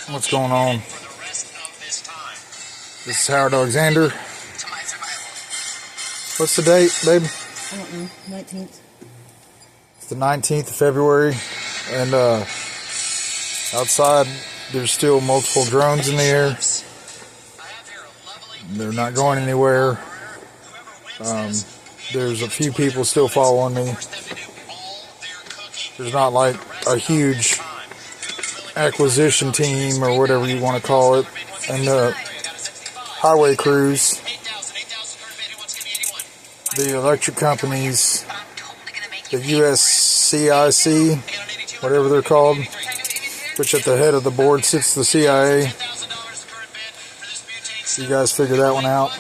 What's going on? This is Howard Alexander. What's the date, baby? I don't know. 19th. It's the 19th of February, and outside there's still multiple drones in the air. They're not going anywhere. There's a few people still following me. There's not like a huge acquisition team or whatever you want to call it, and the highway crews, the electric companies, the USCIC, whatever they're called, which at the head of the board sits the CIA. You guys figure that one out.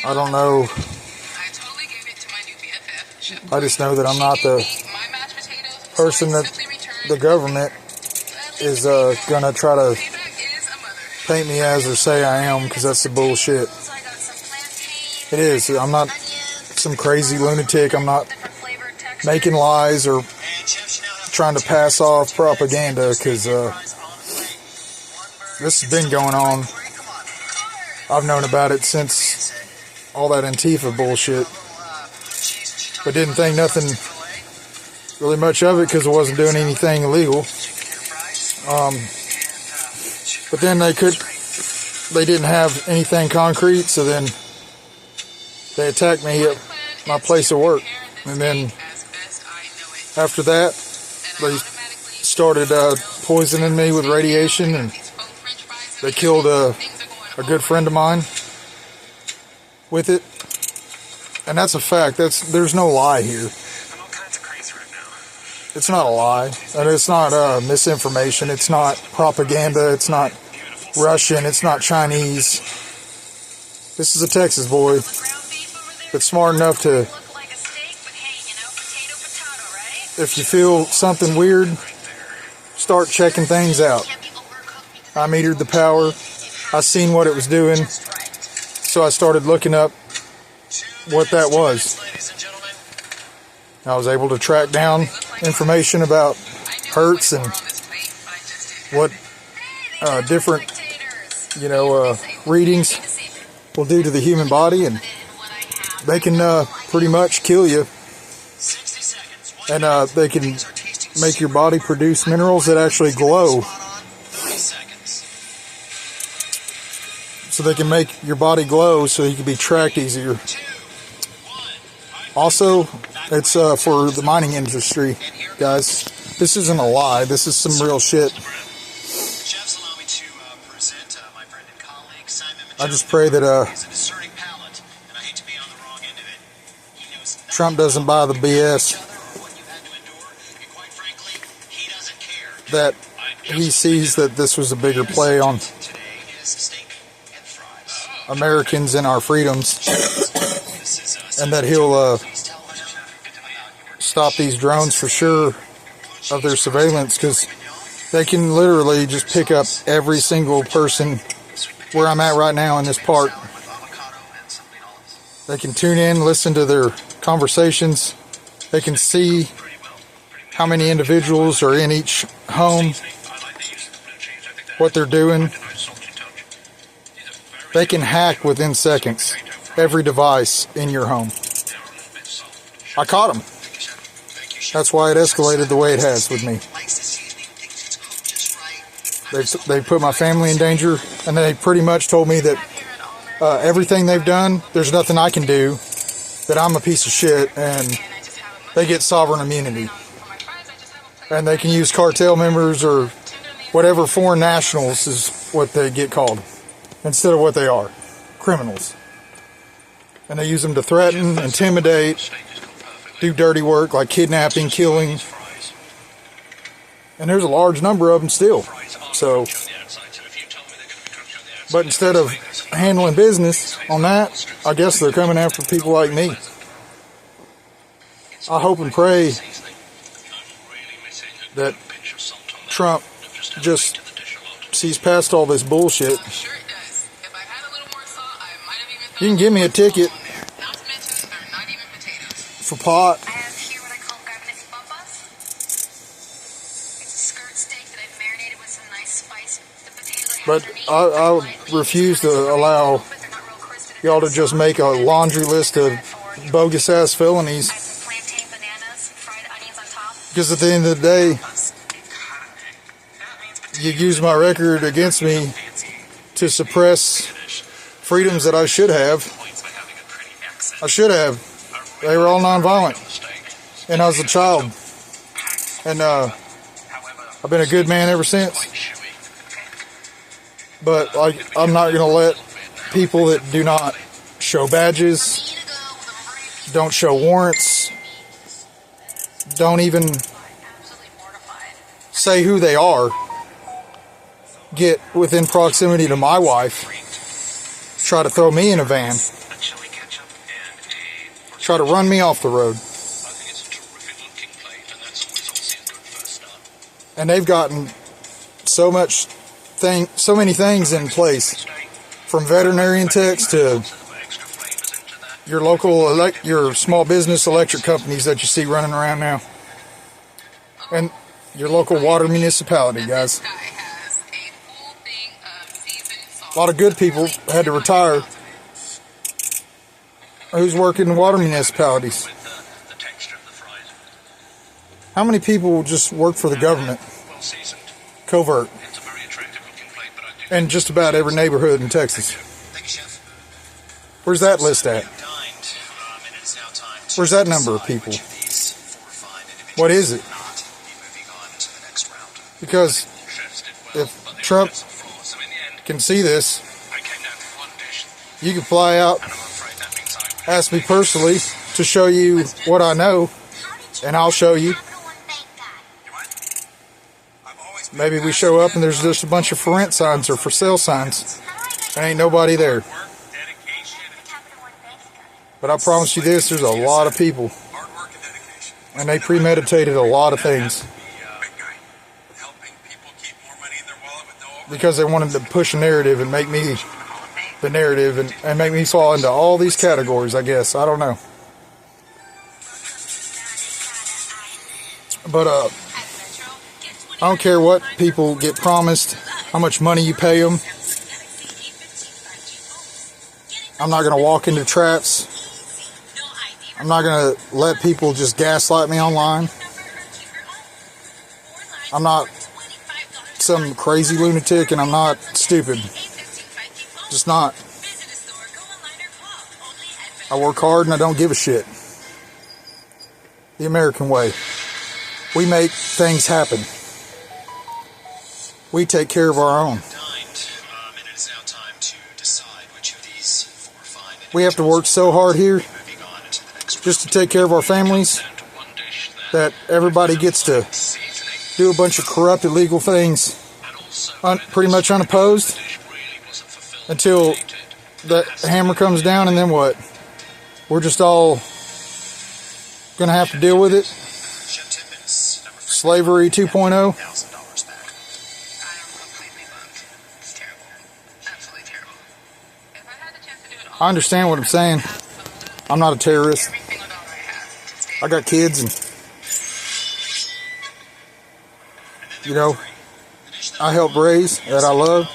I don't know. I just know that I'm not the person that the government is gonna try to paint me as or say I am, because that's the bullshit. It is. I'm not some crazy lunatic. I'm not making lies or trying to pass off propaganda, because this has been going on. I've known about it since all that Antifa bullshit, but didn't think nothing really much of it because it wasn't doing anything illegal. But then they didn't have anything concrete, so then they attacked me at my place of work, and then after that they started poisoning me with radiation, and they killed a good friend of mine with it. And that's a fact. There's no lie here. It's not a lie, and it's not misinformation. It's not propaganda. It's not Russian. It's not Chinese. This is a Texas boy that's smart enough to, if you feel something weird, start checking things out. I metered the power. I seen what it was doing, so I started looking up what that was. I was able to track down information about hertz and what different, readings will do to the human body, and they can pretty much kill you. And they can make your body produce minerals that actually glow. So they can make your body glow so you can be tracked easier. Also, it's for the mining industry, guys. This isn't a lie. This is some real shit. I just pray that Trump doesn't buy the BS. That he sees that this was a bigger play on Americans and our freedoms, and that he'll stop these drones for sure of their surveillance, because they can literally just pick up every single person where I'm at right now in this park. They can tune in, listen to their conversations. They can see how many individuals are in each home, what they're doing. They can hack within seconds every device in your home. I caught them. That's why it escalated the way it has with me. They put my family in danger, and they pretty much told me that everything they've done, there's nothing I can do, that I'm a piece of shit, and they get sovereign immunity. And they can use cartel members or whatever, foreign nationals is what they get called, instead of what they are, criminals. And they use them to threaten, intimidate, do dirty work like kidnapping, killing. And there's a large number of them still. So, but instead of handling business on that, I guess they're coming after people like me. I hope and pray that Trump just sees past all this bullshit. You can give me a ticket for pot. I have here what I call garbanzo papas. It's a skirt steak that I've marinated with some nice spice. The potatoes I have But underneath I lightly refuse to kind of allow but they're not real crispy. y'all to just make a laundry list of bogus ass felonies. I have some plantain bananas, fried onions on top. Because at the end of the day, you use my record against me to suppress freedoms that I should have. I should have. They were all nonviolent. And I was a child. And I've been a good man ever since. But I'm not going to let people that do not show badges, don't show warrants, don't even say who they are, get within proximity to my wife, try to throw me in a van, try to run me off the road. And they've gotten so many things in place, from veterinarian techs to your local your small business electric companies that you see running around now, and your local water municipality, guys. A lot of good people had to retire. Who's working in water municipalities? How many people just work for the government? Covert. In just about every neighborhood in Texas. Where's that list at? Where's that number of people? What is it? Because if Trump can see this, you can fly out, ask me personally to show you what I know, and I'll show you. Maybe we show up and there's just a bunch of for rent signs or for sale signs. There ain't nobody there. But I promise you this, there's a lot of people. And they premeditated a lot of things. Because they wanted to push a narrative and make me the narrative and make me fall into all these categories, I guess. I don't know. But I don't care what people get promised, how much money you pay them. I'm not going to walk into traps. I'm not going to let people just gaslight me online. I'm not some crazy lunatic, and I'm not stupid. Just not. I work hard and I don't give a shit. The American way. We make things happen. We take care of our own. We have to work so hard here just to take care of our families that everybody gets to do a bunch of corrupt, illegal things pretty much unopposed until the hammer comes down, and then what? We're just all going to have to deal with it. Slavery 2.0. I understand what I'm saying. I'm not a terrorist. I got kids, and you know, I help raise that I love.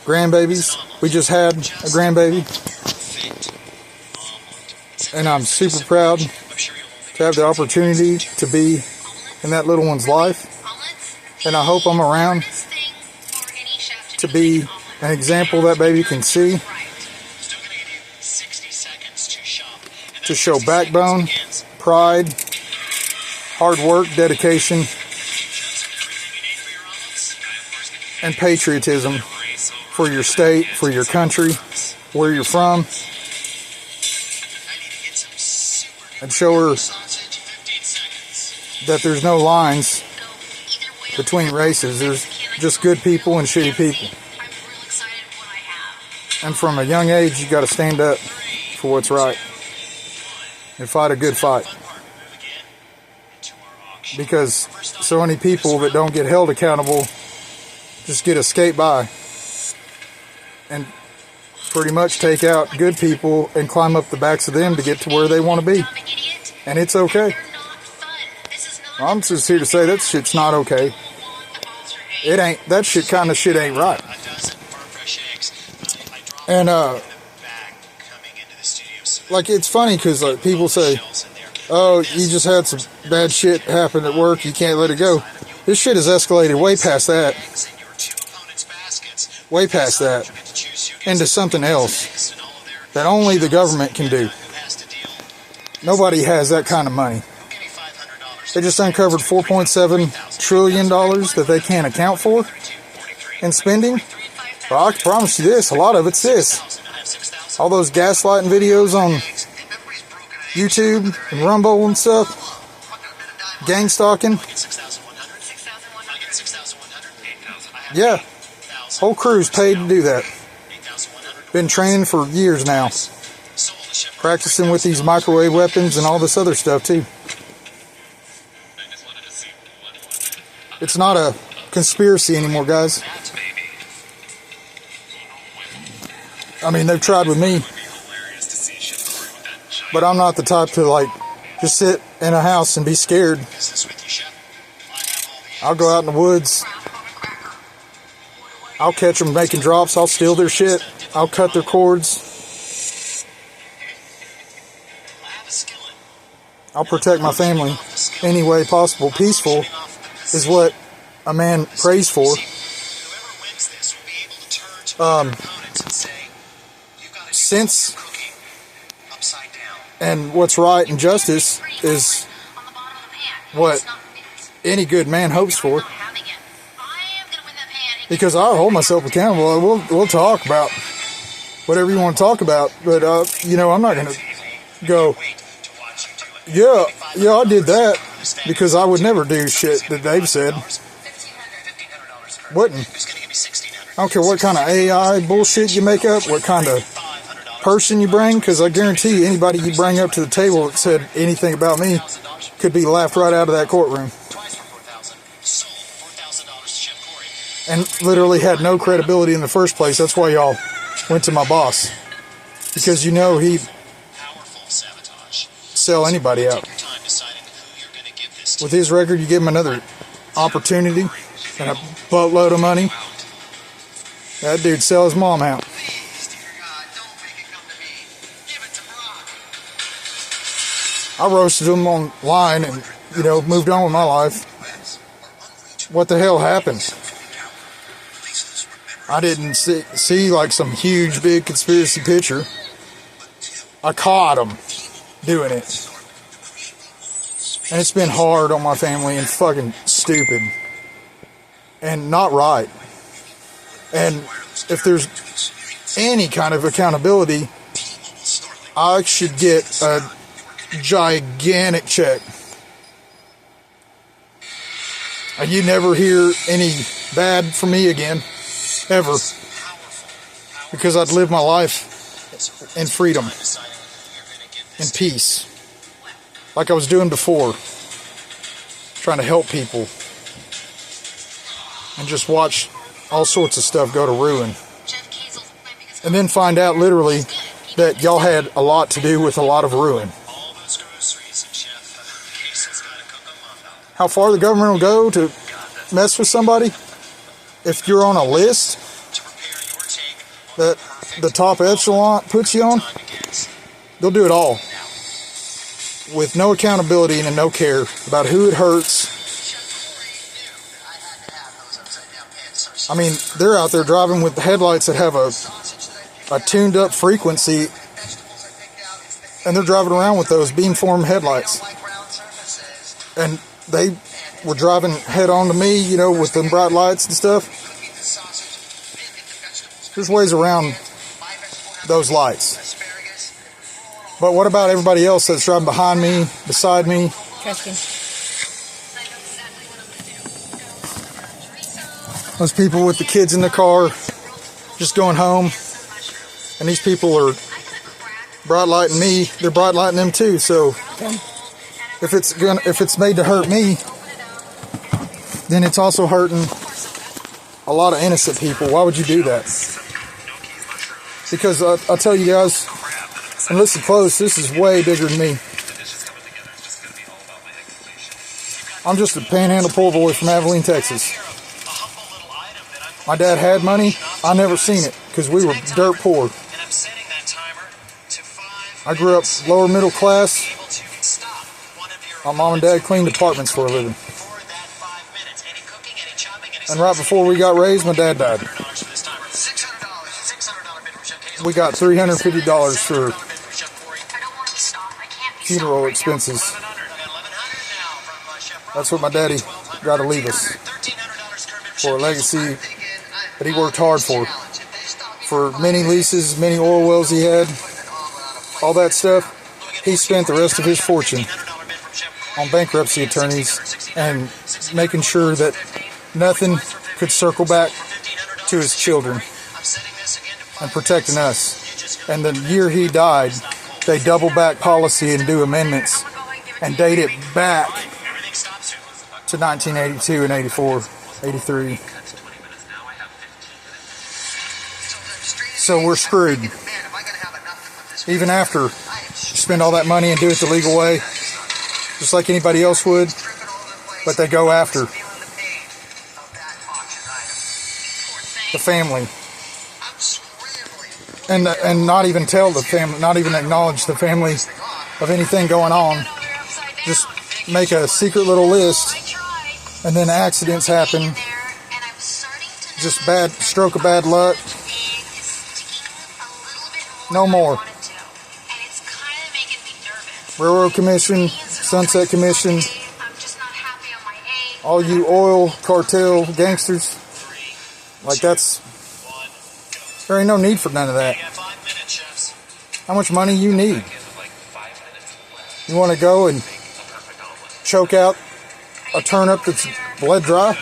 Grandbabies. We just had a grandbaby, and I'm super proud to have the opportunity to be in that little one's life. And I hope I'm around to be an example that baby can see, to show backbone, pride, hard work, dedication, and patriotism for your state, for your country, where you're from, and show her that there's no lines between races. There's just good people and shitty people. And from a young age, you got to stand up for what's right and fight a good fight. Because so many people that don't get held accountable just get to skate by and pretty much take out good people and climb up the backs of them to get to where they want to be. And it's okay. They're not fun. This is not I'm just here to say that shit's not okay. the Oxford egg. It ain't, that shit kind of shit ain't right. A dozen farm fresh eggs. I dropped And, them in the bag coming into the studio so that like, it's funny because, like, people say, shells in there. oh, you just had some bad shit happen at work, you can't let it go. This shit has escalated way past that, Eggs in your two opponents' baskets. way past that, You get to choose who gets into something else eggs and all of their that only the government can do. who has to deal. Nobody has that kind of money. Give me $500. They just uncovered $4.7 trillion that they can't account for in spending. But I can promise you this, a lot of it's this. I have 6,000. All those gaslighting videos on YouTube and Rumble and stuff, gang stalking. 6,100. 6,100. I get 6,100. 8,000. I have Yeah, 8,000. whole crew's paid to do that. 8,100. Been training for years now, Sold the ship for practicing with these microwave weapons and all this other stuff too. It's not a conspiracy anymore, guys. I mean, they've tried with me, but I'm not the type to, like, just sit in a house and be scared. business with you, Chef. I have all the I'll go out in the woods. I'll catch them making drops. I'll steal their shit. I'll cut their cords. I have a skillet. I'll protect my family any way possible. Peaceful is what a man prays for. Whoever wins this will be able to turn to their opponents and say, "You've got to do Since cooking upside down." and what's right and justice is On the bottom of the pan. what It's not any good man hopes for. I'm having it. I am gonna win that pan. Because I hold myself accountable. We'll talk about whatever you want to talk about, but you know, I'm not gonna go, Wait to watch you do it. yeah, I did that, because I would never do shit that they've said. $1,500 per. Wouldn't. Who's going to give me $1,600? I don't care what kind of AI bullshit you make up, what kind of $500. person you bring, because I guarantee you, anybody you bring up to the table that said anything about me $1,000. could be laughed right out of that courtroom, Twice for $4,000. Sold $4,000 to Chef Corey. and literally had no credibility in the first place. That's why y'all went to my boss, because you know he'd Powerful sabotage. sell anybody out. Take your time deciding who you're going to give this to. With his record, you give him another opportunity and a boatload of money. That dude sell his mom out. Please, dear God, don't make it come to me. Give it to Brock. I roasted him online and, you know, moved on with my life. What the hell happened? I didn't see like some huge big conspiracy picture. I caught him doing it. And it's been hard on my family and fucking stupid. And not right. And if there's any kind of accountability, I should get a gigantic check. And you never hear any bad from me again, ever. Because I'd live my life in freedom, in peace, like I was doing before, trying to help people, and just watch all sorts of stuff go to ruin. Jeff Kiesel's plan because And then find out literally that y'all had a lot to do with a lot of ruin. All those groceries and Chef Hazel's got to cook them up. How far the government will go to mess with somebody, if you're on a list To prepare your take that the top echelon puts you on, time begins. they'll do it all with no accountability and no care about who it hurts. I had to have those upside down pants. I mean, they're out there driving with headlights that have a tuned up frequency, and they're driving around with those beamform headlights. Like round surfaces. And they were driving head on to me, you know, with them bright lights and stuff. Cooking the sausage. Then get the vegetables. There's ways around My vegetable have those lights. asparagus. But what about everybody else that's driving behind me, beside me? Trash can. I know exactly what I'm gonna do. Chorizo, Those people with the kids in the car, just going home, mushrooms. and these people are I could crack bright lighting me. They're bright lighting them too. So if it's made to hurt me, then it's also hurting a lot of innocent people. Why would you do that? Because I'll tell you guys, and listen close, this is way bigger than me. I'm just a panhandle poor boy from Abilene, Texas. My dad had money. I never seen it because we were dirt poor. I grew up lower middle class. My mom and dad cleaned apartments for a living. And right before we got raised, my dad died. We got $350 for funeral expenses. That's what my daddy got to leave us for a legacy that he worked hard for many leases, many oil wells he had, all that stuff. He spent the rest of his fortune on bankruptcy attorneys and making sure that nothing could circle back to his children and protecting us. And the year he died, they double back policy and do amendments and date it back to 1982 and 84, 83. So we're screwed. Even after you spend all that money and do it the legal way, just like anybody else would, but they go after the family. And not even tell the family, not even acknowledge the family of anything going on. Just make a secret little list, and then accidents happen. Just stroke of bad luck. No more. Railroad Commission, Sunset Commission, all you oil cartel gangsters, like there ain't no need for none of that. How much money you need? You want to go and choke out a turnip that's bled dry?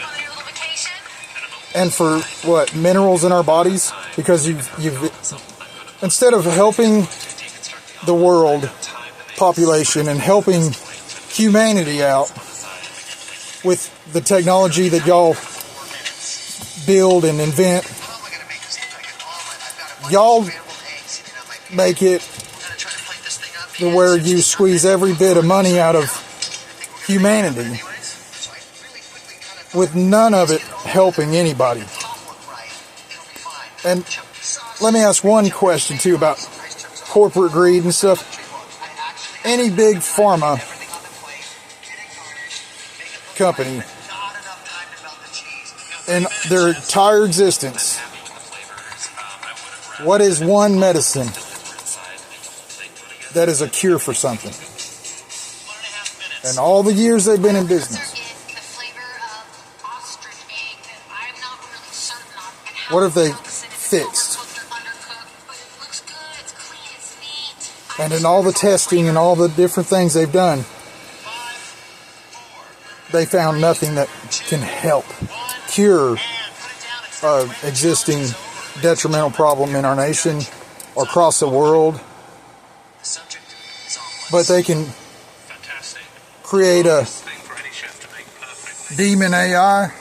And for what? Minerals in our bodies? Because you've instead of helping the world population and helping humanity out with the technology that y'all build and invent, y'all make it to where you squeeze every bit of money out of humanity with none of it helping anybody. And let me ask one question too about corporate greed and stuff. Any big pharma company in their entire existence, what is one medicine that is a cure for something? And all the years they've been in business, what have they fixed? And in all the testing and all the different things they've done, they found nothing that can help cure existing detrimental problem in our nation or across the world. But they can create a demon AI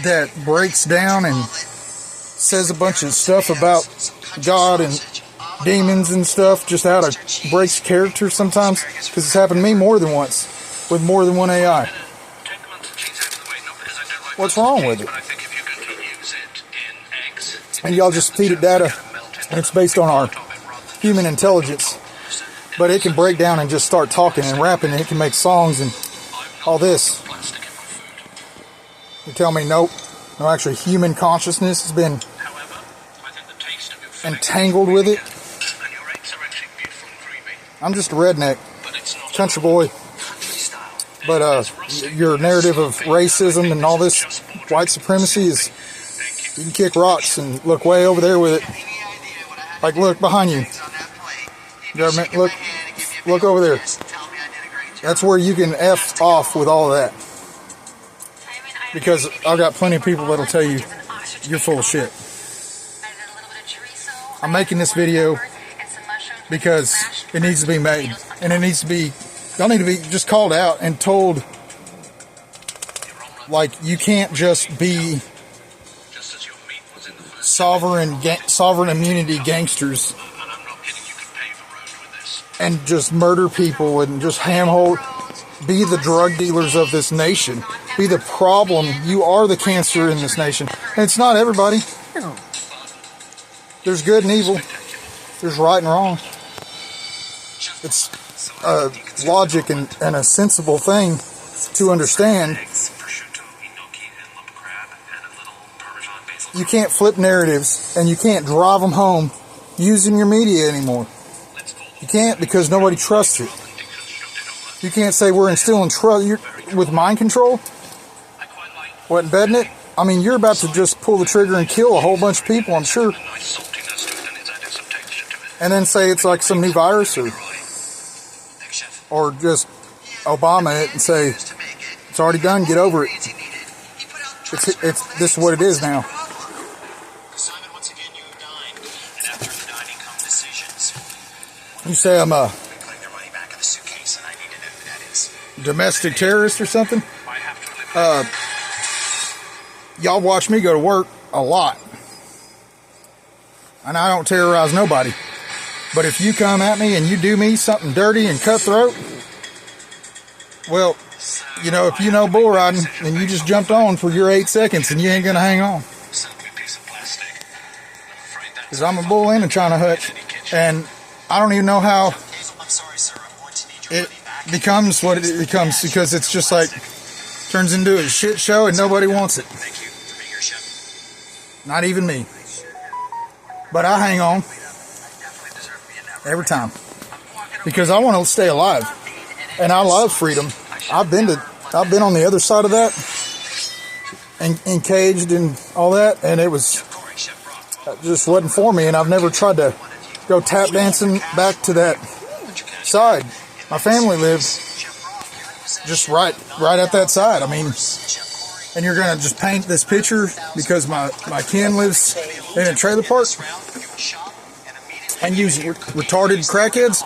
that breaks down and says a bunch of stuff about God and demons and stuff, just how to breaks character sometimes, because it's happened to me more than once with more than one AI. What's wrong with it? And y'all just feed it data, and it's based on our human intelligence, but it can break down and just start talking and rapping, and it can make songs and all this. You tell me nope, no, actually human consciousness has been entangled with it. I'm just a redneck, country boy. But your narrative of racism and all this white supremacy is, you can kick rocks and look way over there with it. Like, look behind you. Government, look over there. That's where you can F off with all of that. Because I've got plenty of people that'll tell you you're full of shit. I'm making this video because it needs to be made, and it needs to be, y'all need to be just called out and told, like, you can't just be sovereign immunity gangsters and just murder people and just hamhole, be the drug dealers of this nation, be the problem. You are the cancer in this nation. And it's not everybody. There's good and evil. There's right and wrong. It's logic and a sensible thing to understand. You can't flip narratives and you can't drive them home using your media anymore. You can't, because nobody trusts it. You can't say we're instilling trust with mind control. What, embedding it? I mean, you're about to just pull the trigger and kill a whole bunch of people, I'm sure. And then say it's like some new virus, or just Obama it and say it's already done, get over it. It's this is what it is now. Simon, once again, you have dined, and after the dining come decisions. You say I'm a Putting their money back in the suitcase, and I need to know who that is. domestic terrorist or something? I have to Y'all watch me go to work a lot. And I don't terrorize nobody. But if you come at me and you do me something dirty and cutthroat, well, you know, if you know bull riding, then you just jumped on for your 8 seconds and you ain't gonna hang on. Because I'm a bull in a China hutch. And I don't even know how I'm sorry, sir. I'm going to need your it money back. becomes what it becomes, because it's just like turns into a shit show and nobody wants it. Thank you for being your chef. Not even me. But I hang on every time because I want to stay alive, and I love freedom. I've been on the other side of that, and caged and all that, and it just wasn't for me. And I've never tried to go tap dancing back to that side. My family lives just right at that side. I mean, and you're gonna just paint this picture because my kin lives in a trailer park and use retarded crackheads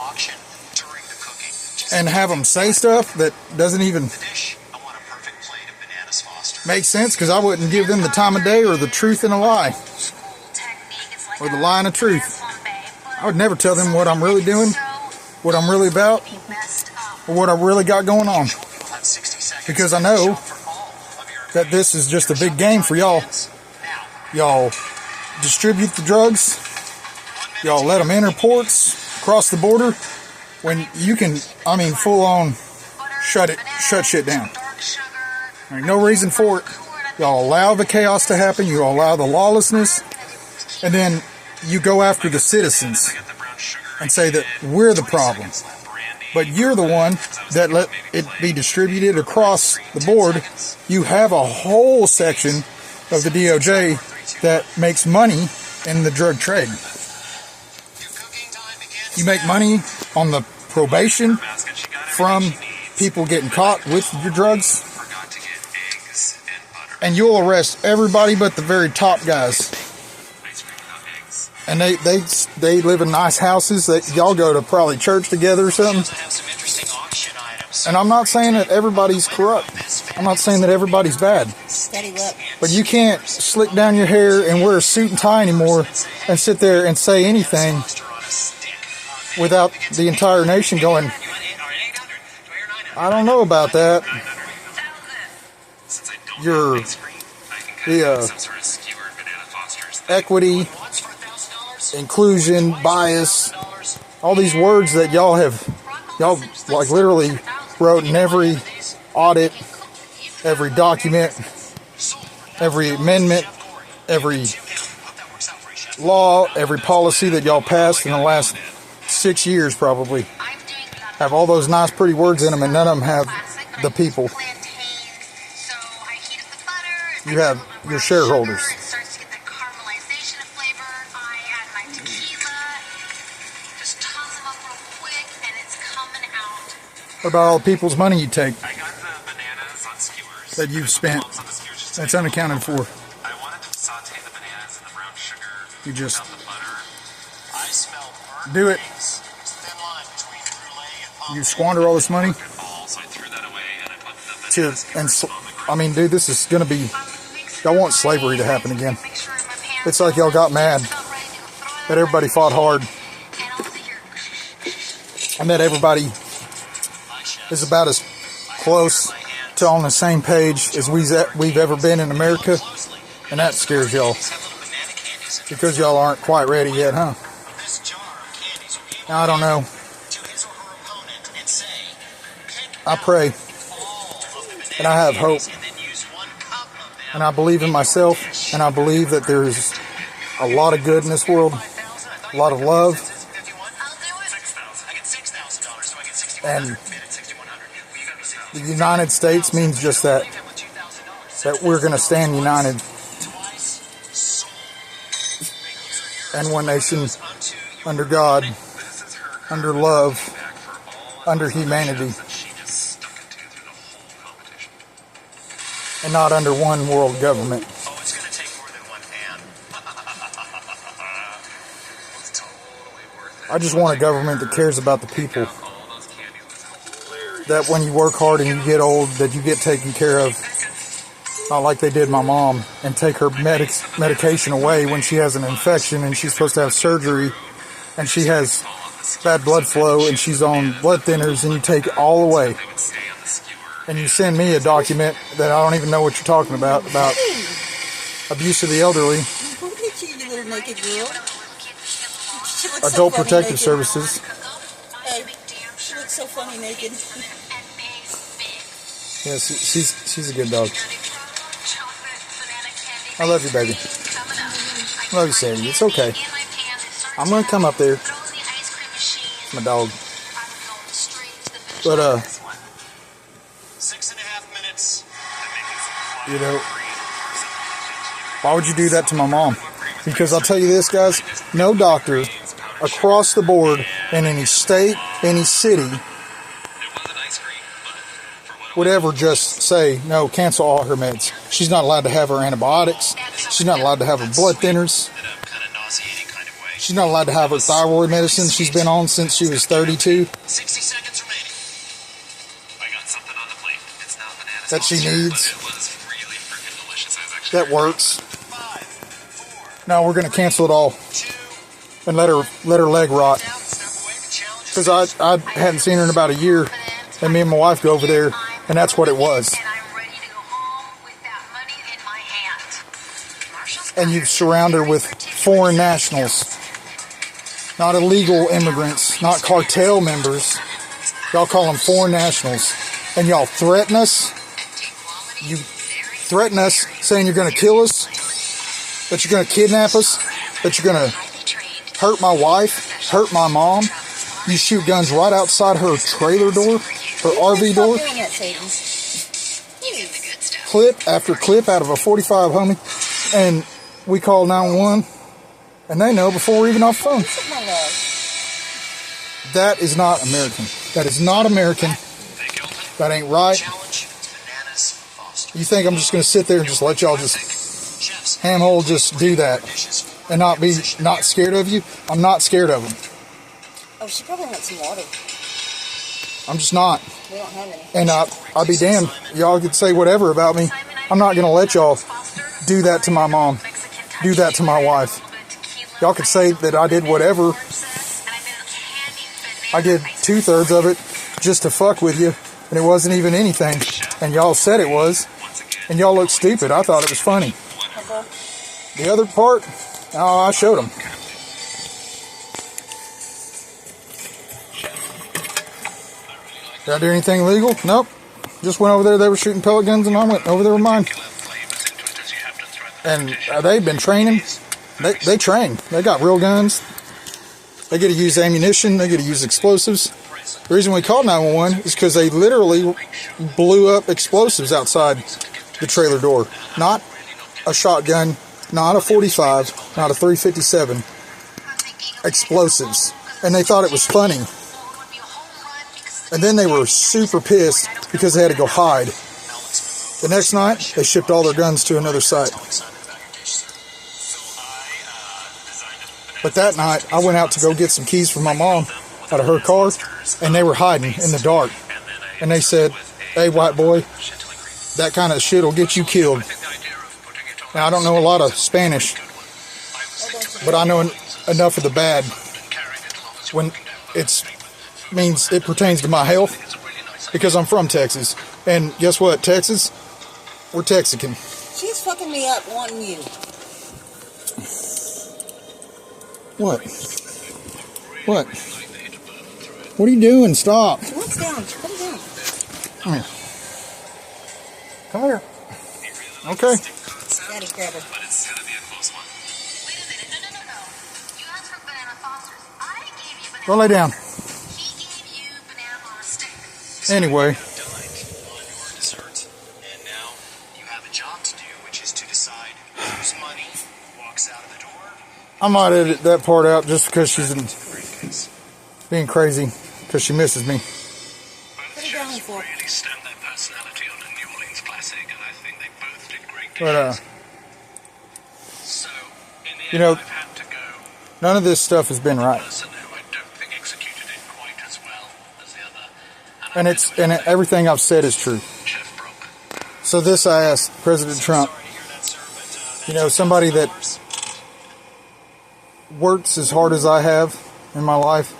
and have them say stuff that doesn't even make sense, because I wouldn't give them the time of day or the truth and a lie or the lie and a truth. I would never tell them what I'm really doing, what I'm really about, or what I really got going on, because I know that this is just a big game for y'all. Y'all distribute the drugs. Y'all let them enter ports, cross the border, when you can, I mean, full on shut shit down. There's no reason for it. Y'all allow the chaos to happen. You allow the lawlessness. And then you go after the citizens and say that we're the problem. But you're the one that let it be distributed across the board. You have a whole section of the DOJ that makes money in the drug trade. You make money on the probation from people getting caught with your drugs, and you'll arrest everybody but the very top guys. And they live in nice houses that y'all go to probably church together or something. And I'm not saying that everybody's corrupt. I'm not saying that everybody's bad. Steady up. But you can't slick down your hair and wear a suit and tie anymore and sit there and say anything without the entire nation going, I don't know about that. Your equity, inclusion, bias, all these words that y'all like literally wrote in every audit, every document, every amendment, every law, every policy that y'all passed in the last 6 years probably have all those nice pretty words in them, and none of them have the people. You have your shareholders. What about all the people's money you take that you've spent that's unaccounted for? You just do it. You squander all this money I mean, dude, this is gonna be, y'all want slavery to happen again. It's like y'all got mad that everybody fought hard and that everybody is about as close to on the same page as we've ever been in America, and that scares y'all because y'all aren't quite ready yet, huh? Now, I don't know. I pray, and I have hope, and I believe in myself, and I believe that there's a lot of good in this world, a lot of love, and the United States means just that we're going to stand united, and one nation under God, under love, under humanity, and not under one world government. Oh, it's going to take more than one hand. It's totally worth it. I just want a government that cares about the people. That when you work hard and you get old, that you get taken care of. Not like they did my mom, and take her medication away when she has an infection and she's supposed to have surgery, and she has bad blood flow and she's on blood thinners, and you take it all away. And you send me a document that I don't even know what you're talking about abuse of the elderly. Look at you, you little naked girl. She looks so Adult funny Protective naked. Services. Hey, she looks so funny naked. Yeah, she's a good dog. I love you, baby. I love you, Sadie. It's okay. I'm gonna come up there. It's my dog. But 6.5 minutes. you know, why would you do that to my mom? Because I'll tell you this, guys, no doctor across the board in any state, any city would ever just say, no, cancel all her meds. She's not allowed to have her antibiotics. She's not allowed to have her blood thinners. She's not allowed to have her thyroid medicine she's been on since she was 32 60 seconds remaining. I got something on the plate. It's not banana that she sauce, needs, but it was really freaking delicious. I was actually that works. 5, 4, No, we're going to cancel it all 2, and let her leg rot. down, step away. The challenge is Because I hadn't seen her in about a year, and me and my wife go over there, and that's what it was. And I'm ready to go home with that money in my hand. Marshall's And you surround her with foreign nationals, not illegal immigrants, not cartel members. Y'all call them foreign nationals, and y'all threaten us. You threaten us, saying you're going to kill us, that you're going to kidnap us, that you're going to hurt my wife, hurt my mom. You shoot guns right outside her trailer door, her RV door. Stop doing that, Satan. Clip after clip out of a 45, homie. And we call 911, and they know before we're even off the phone. My love. That is not American. That is not American. That ain't right. challenge bananas Foster. You think I'm just going to sit there and just let y'all just Chefs, handhold just do that and not scared of you? I'm not scared of them. Oh, she probably wants some water. I'm just not. We don't have any. And I'll be damned. Y'all could say whatever about me. I'm not going to let y'all do that to my mom. Do that to my wife. Y'all could say that I did whatever. I did 2/3 of it just to fuck with you, and it wasn't even anything. And y'all said it was, and y'all looked stupid. I thought it was funny. The other part, oh, I showed them. Did I do anything illegal? Nope. Just went over there. They were shooting pellet guns, and I went over there with mine. And they've been training. They train. They got real guns. They get to use ammunition. They get to use explosives. The reason we called 911 is because they literally blew up explosives outside the trailer door. Not a shotgun, not a 45, not a 357. Explosives. And they thought it was funny. And then they were super pissed because they had to go hide. The next night, they shipped all their guns to another site. But that night, I went out to go get some keys for my mom out of her car, and they were hiding in the dark. And they said, "Hey, white boy, that kind of shit will get you killed." Now, I don't know a lot of Spanish, but I know enough of the bad when it's means it pertains to my health because I'm from Texas. And guess what? Texas, we're Texican. She's fucking me up wanting you. What? What? What are you doing? Stop. What's down? Put it down. Come here. Come here. Okay. Daddy, grab her. But it's gonna be a close one. Wait a minute. No. You asked for banana Fosters. I gave you banana. Go lay down. He gave you banana on a stick. Anyway, Dined on your dessert, and now you have a job to do, which is to decide whose money walks out of the door. I might edit that part out just because she's Briefcase. being crazy because she misses me. Put it down for. Really stamped their personality on a New Orleans classic, and I think they both did great But, things. So, in the you end, know- I've had to go none of this stuff has been right. person who I don't think executed it quite as well as the other. And everything I've said is true. Chef broke. So this I asked President Trump, Sorry to hear that, sir, but you know, somebody that works as hard as I have in my life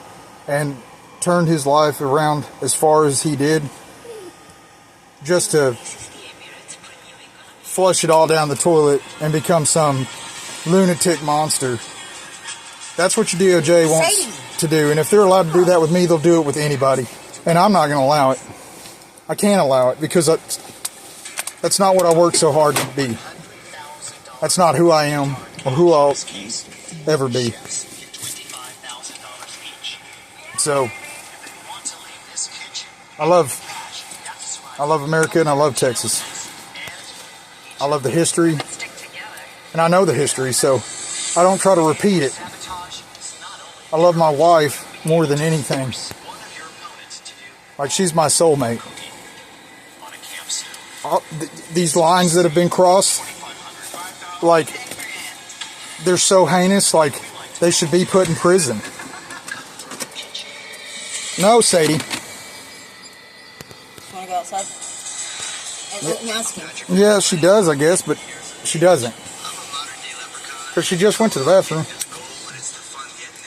and turned his life around as far as he did just to flush it all down the toilet and become some lunatic monster. That's what your DOJ wants to do. And if they're allowed to do that with me, they'll do it with anybody. And I'm not going to allow it. I can't allow it because that's not what I work so hard to be. That's not who I am or who I'll ever be. So I love America and I love Texas. I love the history and I know the history, so I don't try to repeat it. I love my wife more than anything. Like, she's my soulmate. These lines that have been crossed, like, they're so heinous, like, they should be put in prison. No, Sadie. Want to go outside? Let me ask him. Yeah, she does, I guess, but she doesn't. Because she just went to the bathroom.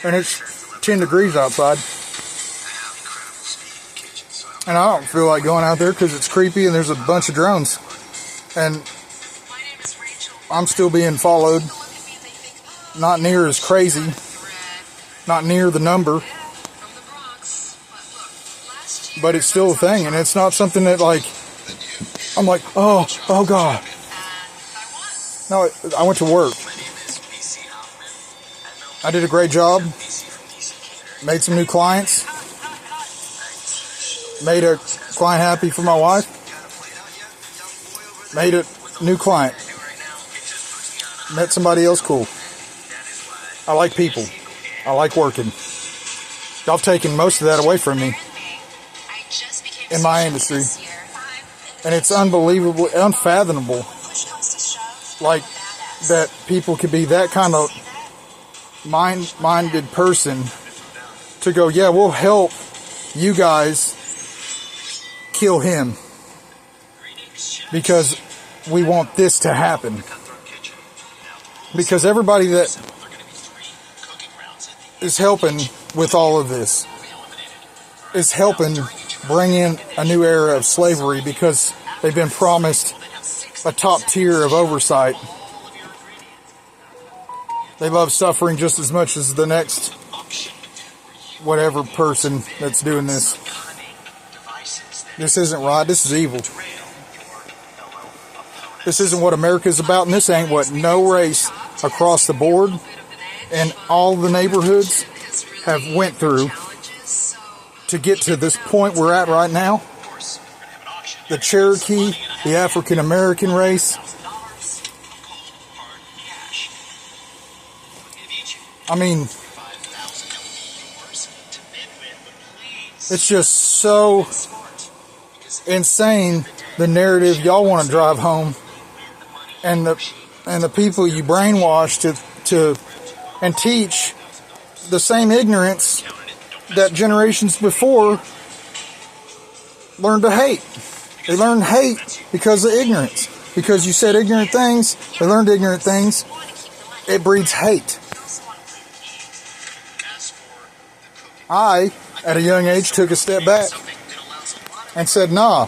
And it's 10 degrees outside. And I don't feel like going out there because it's creepy and there's a bunch of drones. And My name is Rachel. I'm still being followed. Look at me and they think, oh, Not near as crazy. Brad Not near the number. from the Bronx. But look, last year. But it's still a thing. And it's not something that, like, I'm like, oh God. And I won. No, I went to work. I did a great job. Made some new clients. Made a client happy for my wife. Made a new client. Met somebody else cool. I like people. I like working. Y'all have taken most of that away from me I just became in my social industry. this year. And it's unbelievable, unfathomable, Push comes to shove. like, that people could be that kind of minded person to go, yeah, we'll help you guys kill him because we want this to happen. Because everybody that is helping with all of this is helping bring in a new era of slavery because they've been promised a top tier of oversight. They love suffering just as much as the next whatever person that's doing this. This isn't right. This is evil. This isn't what America's about, and this ain't what no race across the board and all the neighborhoods have went through to get to this point we're at right now. The Cherokee, the African American race. I mean, it's just so insane, the narrative y'all want to drive home, and the people you brainwash to and teach the same ignorance that generations before learned to hate. They learned hate because of ignorance. Because you said ignorant things, they learned ignorant things. It breeds hate. I at a young age, took a step back and said, nah,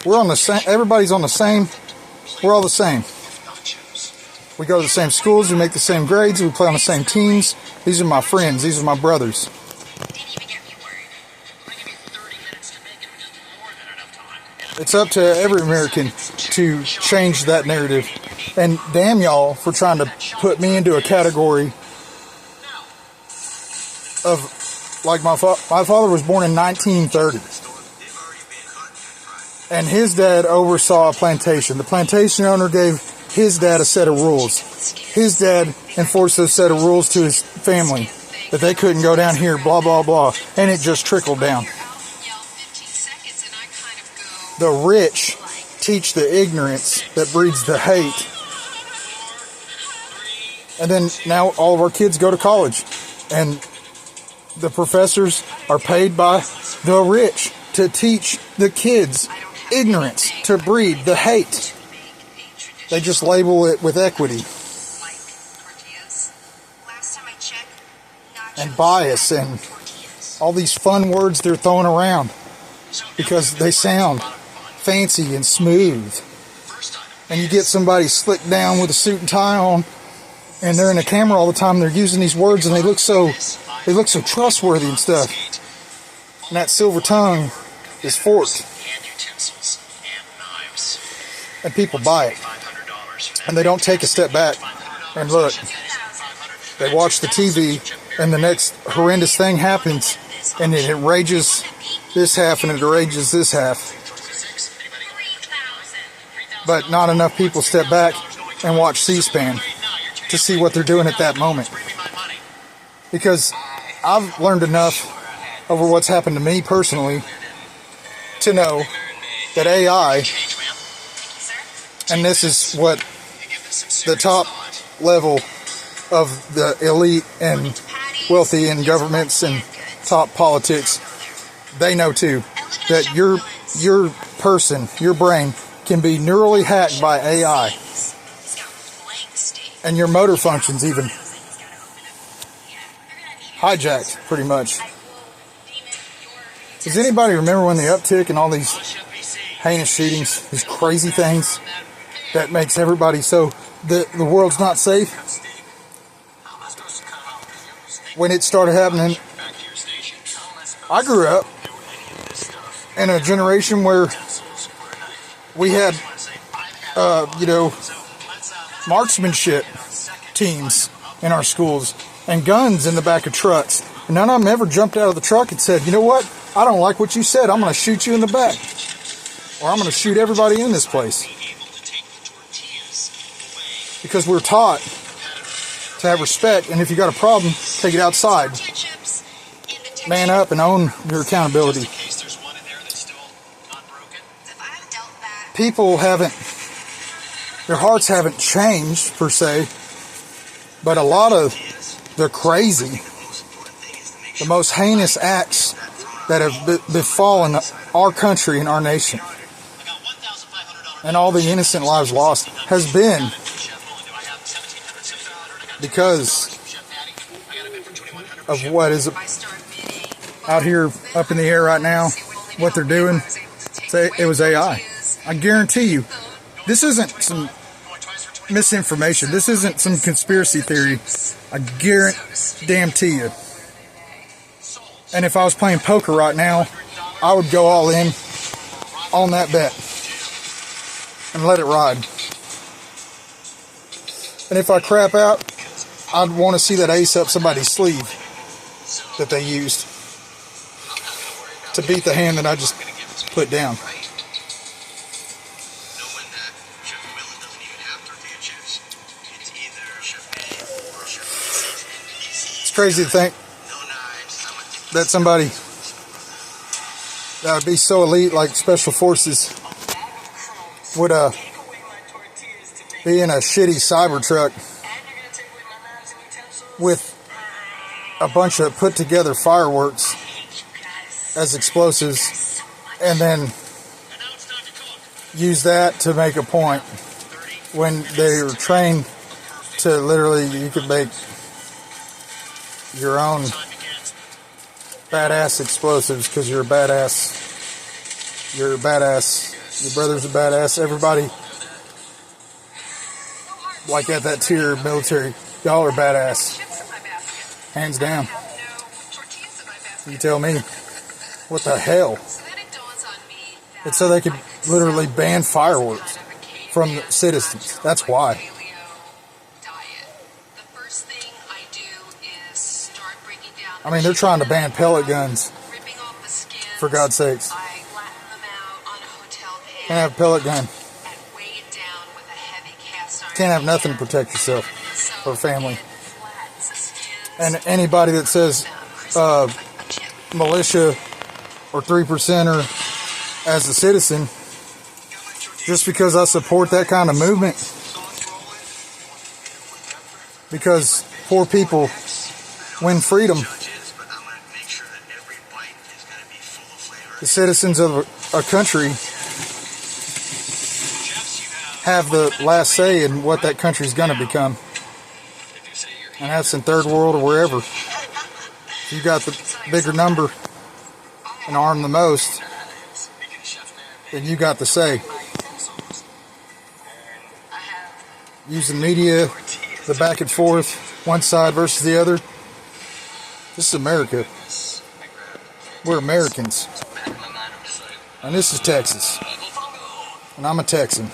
we're on the same, everybody's on the same, we're all the same. We go to the same schools, we make the same grades, we play on the same teams. These are my friends, these are my brothers. Didn't even get me worried. I'm gonna give you 30 minutes to make it, which is more than enough time. It's up to every American to change that narrative. And damn y'all for trying to put me into a category of, like my father was born in 1930. And his dad oversaw a plantation. The plantation owner gave his dad a set of rules. His dad enforced those set of rules to his family, that they couldn't go down here, blah, blah, blah. And it just trickled down. The rich teach the ignorance that breeds the hate. And then now all of our kids go to college. And the professors are paid by the rich to teach the kids ignorance, to breed the hate. They just label it with equity and bias and all these fun words they're throwing around because they sound fancy and smooth. And you get somebody slicked down with a suit and tie on, and they're in the camera all the time. They're using these words, and they look so trustworthy and stuff. And that silver tongue is forked, and people buy it. And they don't take a step back and look. They watch the TV, and the next horrendous thing happens, and it enrages this half, and it enrages this half. But not enough people step back and watch C-SPAN to see what they're doing at that moment. Because I've learned enough over what's happened to me personally to know that AI, and this is what the top level of the elite and wealthy in governments and top politics, they know too, that your person, your brain, can be neurally hacked by AI. And your motor functions even hijacked, pretty much. Does anybody remember when the uptick in all these heinous shootings, these crazy things that makes everybody so the world's not safe? When it started happening, I grew up in a generation where we had, marksmanship teams in our schools and guns in the back of trucks. And none of them ever jumped out of the truck and said, you know what? I don't like what you said. I'm going to shoot you in the back. Or I'm going to shoot everybody in this place. Because we're taught to have respect. And if you got a problem, take it outside. Man up and own your accountability. People their hearts haven't changed per se, but a lot of the crazy, the most heinous acts that have befallen our country and our nation, and all the innocent lives lost, has been because of what is out here up in the air right now, what they're doing. It was AI. I guarantee you, this isn't some misinformation. This isn't some conspiracy theory. I guarantee you. And if I was playing poker right now, I would go all in on that bet and let it ride. And if I crap out, I'd want to see that ace up somebody's sleeve that they used to beat the hand that I just put down. It's crazy to think that somebody that would be so elite like Special Forces would be in a shitty Cybertruck with a bunch of put together fireworks as explosives and then use that to make a point when they were trained to literally, you could make your own badass explosives because you're a badass. You're a badass. Your brother's a badass. Everybody, like at that tier of military, y'all are badass. Hands down. You tell me. What the hell? It's so they could literally ban fireworks from the citizens. That's why. I mean, they're trying to ban pellet guns. For God's sakes. Can't have a pellet gun. Can't have nothing to protect yourself or family. And anybody that says militia or 3%er as a citizen, just because I support that kind of movement, because poor people win freedom. The citizens of a country have the last say in what that country's going to become. And that's in third world or wherever. If you got the bigger number and arm the most, then you got the say. Using media, the back and forth, one side versus the other. This is America. We're Americans. And this is Texas. And I'm a Texan.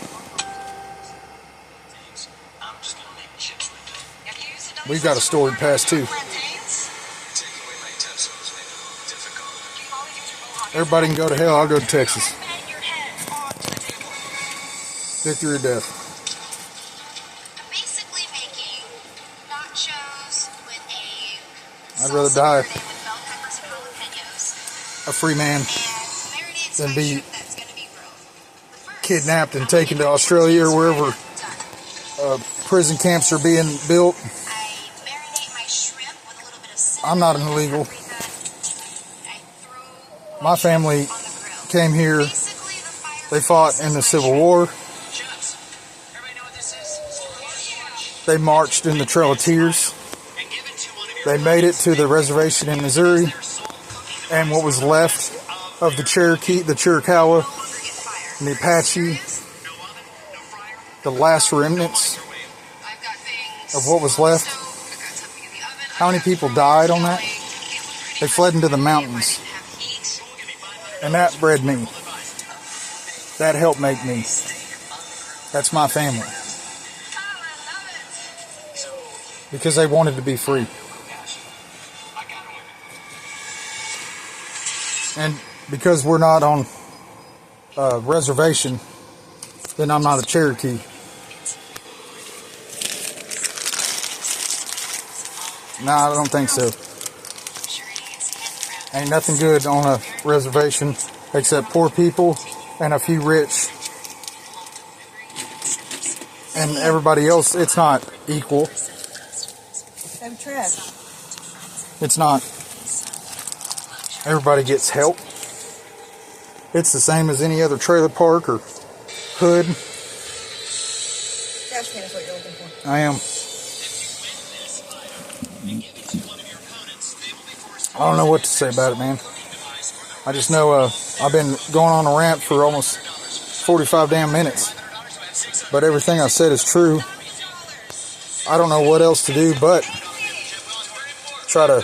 We've got a storied past too. Everybody can go to hell, I'll go to Texas. Victory or death. Basically making nachos with I'd rather die a free man than be kidnapped and taken to Australia or wherever prison camps are being built. I'm not an illegal. My family came here. They fought in the Civil War. They marched in the Trail of Tears. They made it to the reservation in Missouri. And what was left of the Cherokee, the Chiricahua, and the Apache, the last remnants of what was left. How many people died on that? They fled into the mountains. And that bred me. That helped make me. That's my family. Because they wanted to be free. And because we're not on a reservation, then I'm not a Cherokee. No, I don't think so. Ain't nothing good on a reservation except poor people and a few rich. And everybody else, it's not equal. It's not. Everybody gets help. It's the same as any other trailer park or hood. Trash can is what you're looking for. I am. I don't know what to say about it, man. I just know I've been going on a rant for almost 45 damn minutes. But everything I said is true. I don't know what else to do but try to